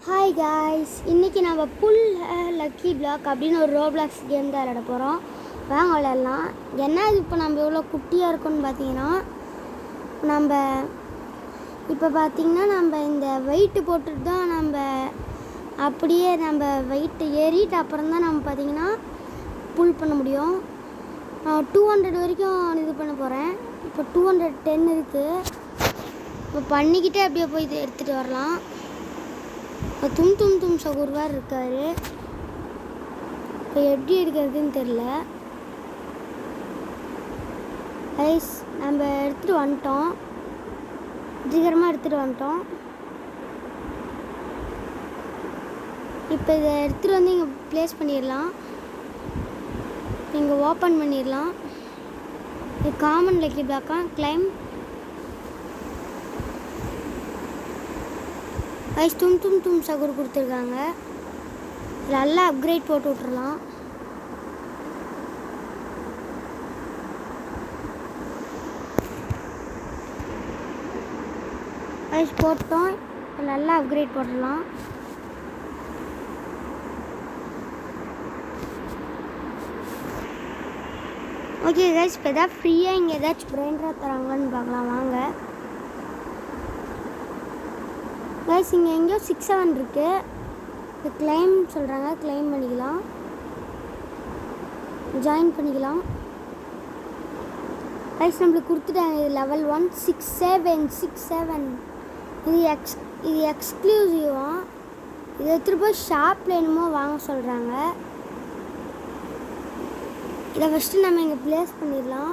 Hi guys, இன்றைக்கி நம்ம புல் lucky black அப்படின்னு ஒரு ரோப்ளாக்ஸ் கேம் தான் விளையாட போகிறோம். வாங்க விளையாடலாம். என்ன இது இப்போ நம்ம எவ்வளோ குட்டியாக இருக்கோன்னு பார்த்தீங்கன்னா, நம்ம இந்த வெயிட்டு போட்டுட்டு தான் அப்படியே வெயிட்டு ஏறிட்டு அப்புறம் தான் நம்ம பார்த்திங்கன்னா புல் பண்ண முடியும். 200 வரைக்கும் இது பண்ண போகிறேன். இப்போ 210 இருக்குது. இப்போ பண்ணிக்கிட்டே அப்படியே போய் இது எடுத்துகிட்டு வரலாம். தும் சகுர்வார் இருக்கார். இப்போ எப்படி எடுக்கிறதுன்னு தெரில. ஐஸ் நம்ம எடுத்துகிட்டு வந்துட்டோம், சீக்கிரமாக எடுத்துகிட்டு வந்துட்டோம். இப்போ இதை எடுத்துகிட்டு வந்து இங்கே ப்ளேஸ் பண்ணிடலாம். இங்கே ஓப்பன் பண்ணிடலாம். இது காமன் லக்கி பிளாக்காக கிளைம் ஐஸ் தும் சகுர் கொடுத்துருக்காங்க. நல்லா அப்கிரேட் போட்டு விட்றலாம். ஐஸ் போட்டோம், நல்லா அப்கிரேட் போட்டுடலாம். ஓகே கைஸ், இப்போ எதாவது ஃப்ரீயாக இங்கே ஏதாச்சும் பிரெயின்ராக தராங்கன்னு பார்க்கலாம் வாங்க. கைஸ் இங்கே எங்கேயோ 6-7 இருக்குது. இது கிளைம் சொல்கிறாங்க, கிளைம் பண்ணிக்கலாம், ஜாயின் பண்ணிக்கலாம். கைஸ் நம்மளுக்கு கொடுத்துட்டாங்க. இது level 1 6-7. இது எக்ஸ்க்ளூசிவாக. இதை எடுத்துகிட்டு போய் ஷாப்பில் என்னமோ வாங்க சொல்கிறாங்க. இதை ஃபஸ்ட்டு நம்ம இங்கே ப்ளேஸ் பண்ணிடலாம்.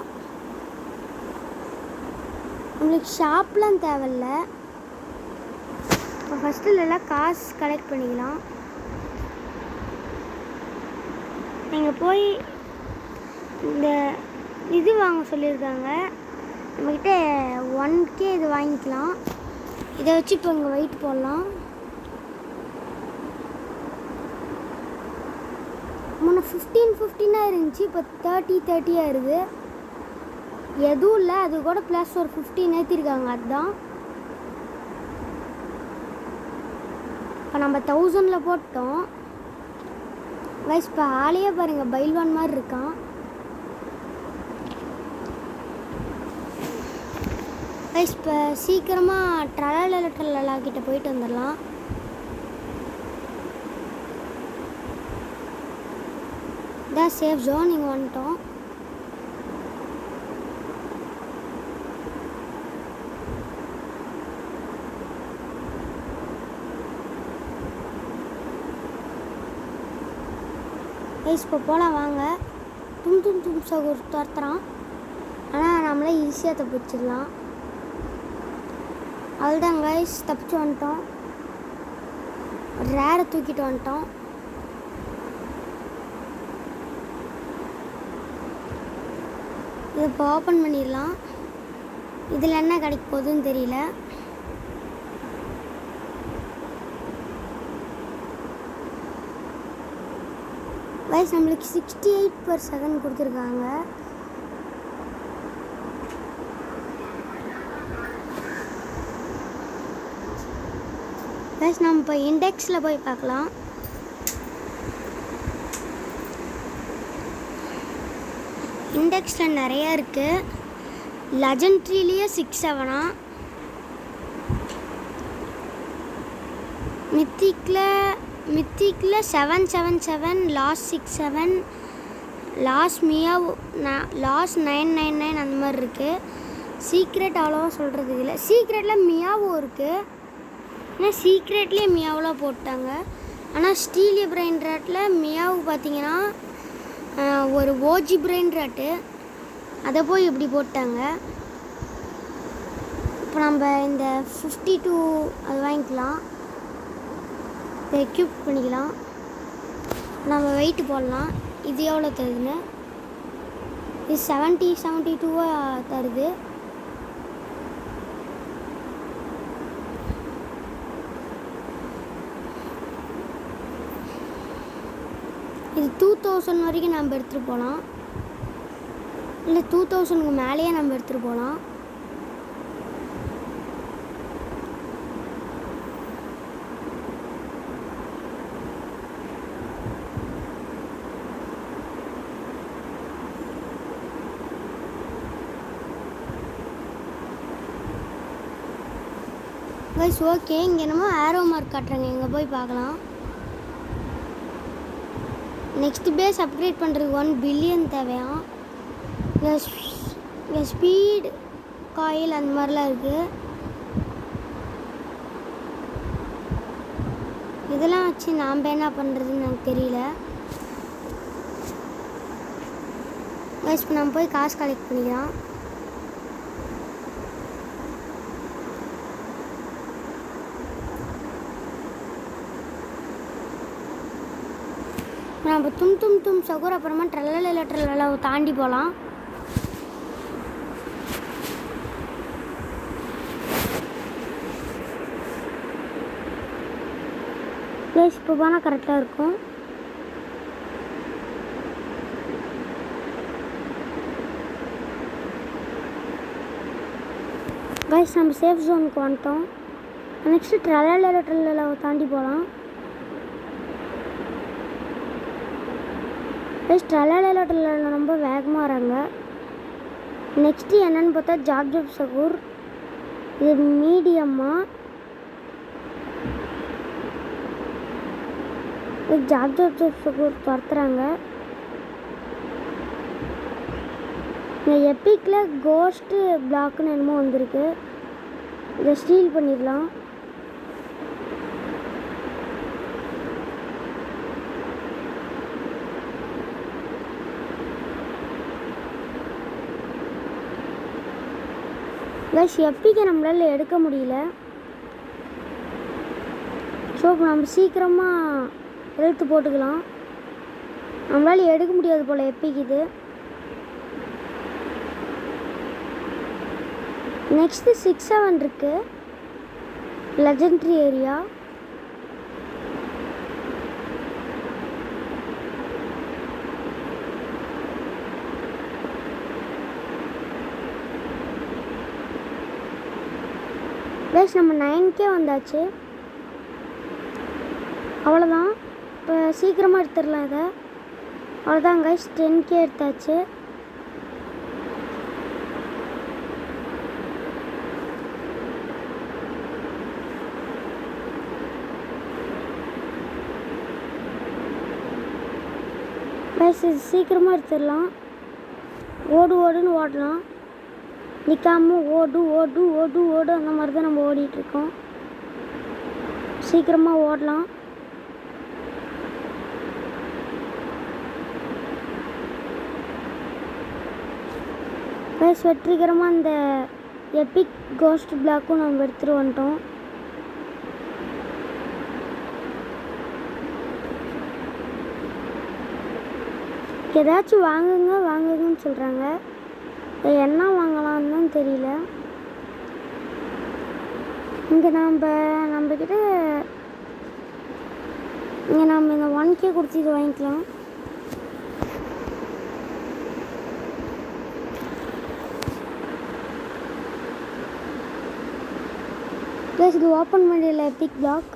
நம்மளுக்கு ஷாப்லாம் தேவையில்லை. இப்போ ஃபஸ்ட்டு எல்லாம் காசு கலெக்ட் பண்ணிக்கலாம். நீங்கள் போய் இந்த இது வாங்க சொல்லியிருக்காங்க. நம்மக்கிட்ட 1K இது வாங்கிக்கலாம். இதை வச்சு இப்போ இங்கே வெயிட் போடலாம். முன்ன 15 இருந்துச்சு, இப்போ 30 இருக்குது. எதுவும் இல்லை, அது கூட ப்ளஸ் ஒரு 15 ஏற்றிருக்காங்க. அதுதான் இப்போ நம்ம 1000 போட்டோம். கைஸ் இப்போ ஆளையே பாருங்கள், பைல்வான் மாதிரி இருக்கான். கைஸ் இப்போ சீக்கிரமாக ட்ரலலா கிட்ட போயிட்டு வந்துடலாம். இதான் சேஃப் ஜோன். இங்கே வந்துட்டோம். கைஸ் இப்போ போகலாம் வாங்க. தும் சகுர் துரத்துறான், ஆனால் நம்மளே ஈஸியாக தப்பிச்சிடலாம். அதுதான் கைஸ், தப்பிச்சு வந்துட்டோம். ரேரை தூக்கிட்டு வந்துட்டோம். இது இப்போ ஓப்பன் பண்ணிடலாம். இதில் என்ன கிடைக்க போகுதுன்னு தெரியல. கைஸ் நம்மளுக்கு 68/s கொடுத்துருக்காங்க. கைஸ் நம்ம இப்போ இண்டெக்ஸில் போய் பார்க்கலாம். இண்டெக்ஸில் நிறையா இருக்குது. லெஜண்ட்ரிலேயே 6-7, மித்திக்கில் 777, லாஸ்ட் 67, லாஸ்ட் மியாவ் லாஸ்ட் 999 அந்த மாதிரி இருக்குது. சீக்ரெட் அவ்வளோவா சொல்கிறது இல்லை. சீக்ரெட்டில் மியாவும் இருக்குது. ஏன்னா சீக்ரெட்லேயே மியாவெலாம் போட்டாங்க. ஆனால் ஸ்டீலிய பிரெயின் ராட்டில் மியாவு பார்த்திங்கன்னா ஒரு ஓஜி பிரெயின் ராட்டு, அதை போய் இப்படி போட்டாங்க. இப்போ நம்ம இந்த 52 அது வாங்கிக்கலாம். இப்போ எக்யூப் பண்ணிக்கலாம். நம்ம வெயிட்டு போடலாம். இது எவ்வளோ தருதுன்னு. இது 72 தருது. இது 2000 வரைக்கும் நம்ம எடுத்துகிட்டு போகலாம், இல்லை 2000க்கு மேலேயே நம்ம எடுத்துகிட்டு போகலாம். கைஸ் ஓகே, இங்கே என்னமோ ஆரோ மார்க் காட்டுறாங்க, இங்கே போய் பார்க்கலாம். நெக்ஸ்ட் பேஸ் அப்கிரேட் பண்ணுறதுக்கு 1 பில்லியன் தேவையாம். இங்கே ஸ்பீட் காயில் அந்த மாதிரிலாம் இருக்குது. இதெல்லாம் வச்சு நாம் என்ன பண்ணுறதுன்னு எனக்கு தெரியல. கைஸ் இப்போ நம்ம போய் காசு கலெக்ட் பண்ணிக்கலாம். நம்ம தும் சகுர் அப்புறமா ட்ரல்லா தாண்டி போகலாம். ப்ளேஸ் இப்போ போனால் கரெக்டாக இருக்கும். கைஸ் நம்ம சேஃப் ஜோனுக்கு வந்துட்டோம். நெக்ஸ்ட்டு ட்ரல்லா தாண்டி போகலாம். கைஸ் ட்ரல்லா ரொம்ப வேகமாக வராங்க. நெக்ஸ்ட்டு என்னென்னு பார்த்தா ஜாப் சகூர். இது மீடியமாக ஜாப் சகூர் துரத்துறாங்க. இந்த எப்பிக்கில் கோஸ்ட்டு பிளாக்னு என்னமோ வந்திருக்கு. இதை ஸ்டீல் பண்ணிடலாம். கைஸ் எப்பிக்கை நம்மளால் எடுக்க முடியல. ஸோ இப்போ நம்ம சீக்கிரமாக எழுத்து போட்டுக்கலாம். நம்மளால் எடுக்க முடியாது போல் எப்பிக்கு இது. நெக்ஸ்ட்டு 6-7 இருக்குது, லெஜெண்ட்ரி ஏரியா. ப்ளஸ் நம்ம 9K வந்தாச்சு. அவ்வளோதான், இப்போ சீக்கிரமாக எடுத்துடலாம் இதை. அவ்வளோதான் கைஸ், 10K எடுத்தாச்சு. கைஸ் இது சீக்கிரமாக எடுத்துடலாம். ஓடுன்னு ஓடலாம், நிற்காமல் ஓடு அந்த மாதிரி தான் நம்ம ஓடிட்டுருக்கோம். சீக்கிரமாக ஓடலாம். கைஸ் வெற்றிகரமாக இந்த எபிக் கோஸ்ட் பிளாக்கும் நம்ம எடுத்துகிட்டு வந்துட்டோம். ஏதாச்சும் வாங்குங்கன்னு சொல்கிறாங்க. என்ன வாங்கலான்னு தான் தெரியல. இங்கே நம்மக்கிட்ட இங்கே நம்ம இந்த 1K கொடுத்து இது வாங்கிக்கலாம். ப்ளஸ் இது ஓப்பன் பண்ணிடல எபிக் பிளாக்.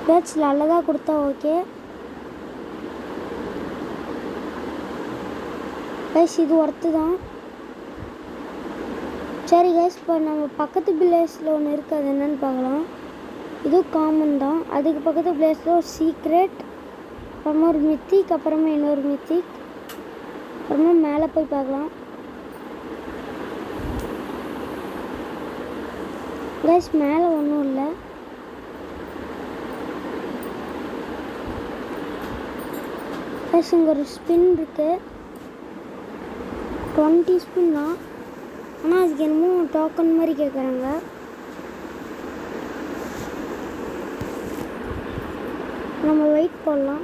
ப்ளஸ் நல்லதாக கொடுத்தா ஓகே. கைஸ் இது ஒர்த்து தான். சரி கைஸ், இப்போ நம்ம பக்கத்து பிளேஸில் ஒன்று இருக்குது, அது என்னென்னு பார்க்கலாம். இதுவும் காமன் தான். அதுக்கு பக்கத்து பிளேஸில் ஒரு சீக்ரெட், அப்புறமா ஒரு மித்திக், அப்புறமா இன்னொரு மித்திக், அப்புறமா மேலே போய் பார்க்கலாம். கைஸ் மேலே ஒன்றும் இல்லை. கைஸ் இங்கே ஒரு ஸ்பின் இருக்குது, 20 ஸ்பின் தான். ஆனால் அதுக்கு என்னமோ டோக்கன் மாதிரி கேட்குறாங்க. நம்ம வெயிட் போடலாம்.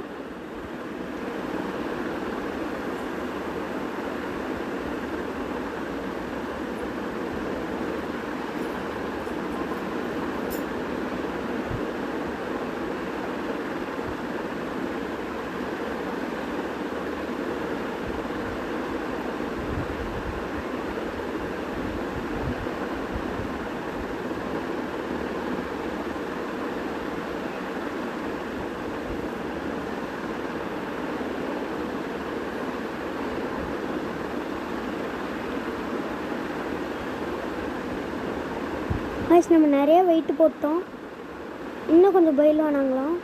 கைஸ் நம்ம நிறைய வெயிட் போட்டோம், இன்னும் கொஞ்சம் பயில் வேணாங்களாம்.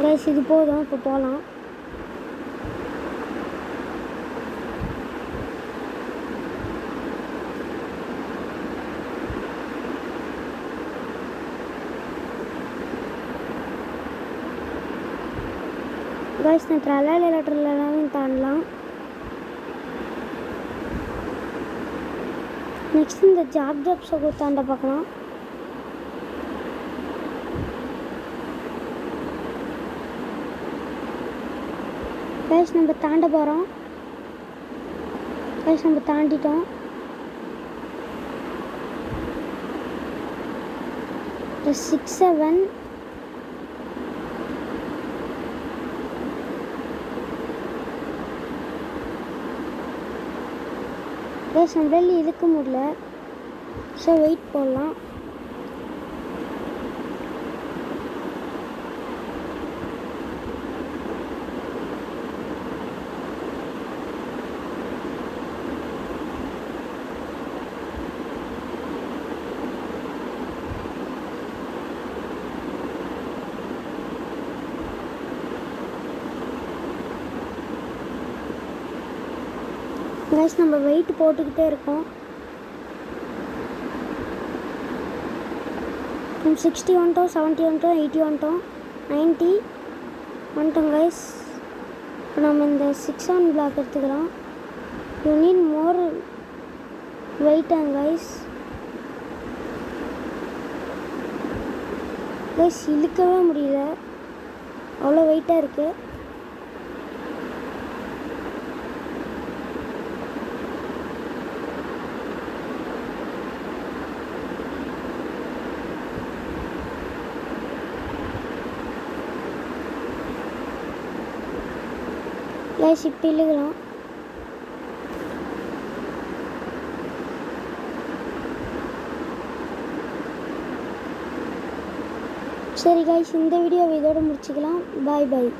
கைஸ் இது போதும், இப்போ போகலாம். கைஸ் நான் ட்ரலால் எலக்ட்ரிலாம் தாண்டலாம். நெக்ஸ்ட் இந்த ஜாப் தாண்ட பார்க்கலாம். கைஸ் நம்ம தாண்ட போகிறோம். கைஸ் நம்ம தாண்டிட்டோம். +6 7 கைஸ் நம்மளால இழுக்க முடியல, ஸோ வெயிட் போடலாம். கைஸ் நம்ம வெயிட் போட்டுக்கிட்டே இருக்கோம். 60 வந்துட்டோம், 70 வந்துட்டோம், 80 வந்துட்டோம், 90 வந்துட்டோம் கைஸ். இப்போ நம்ம இந்த 6-7 பிளாக் எடுத்துக்கலாம். யூ நீட் மோர் வெயிட்டாங்க கைஸ். கைஸ் இழுக்கவே முடியல, அவ்வளோ வெயிட்டாக இருக்குது. கைஸ் இப்போ இழுக்கலாம். சரி கைஸ், இந்த வீடியோவை இதோடு முடிச்சுக்கலாம். பாய் பாய்.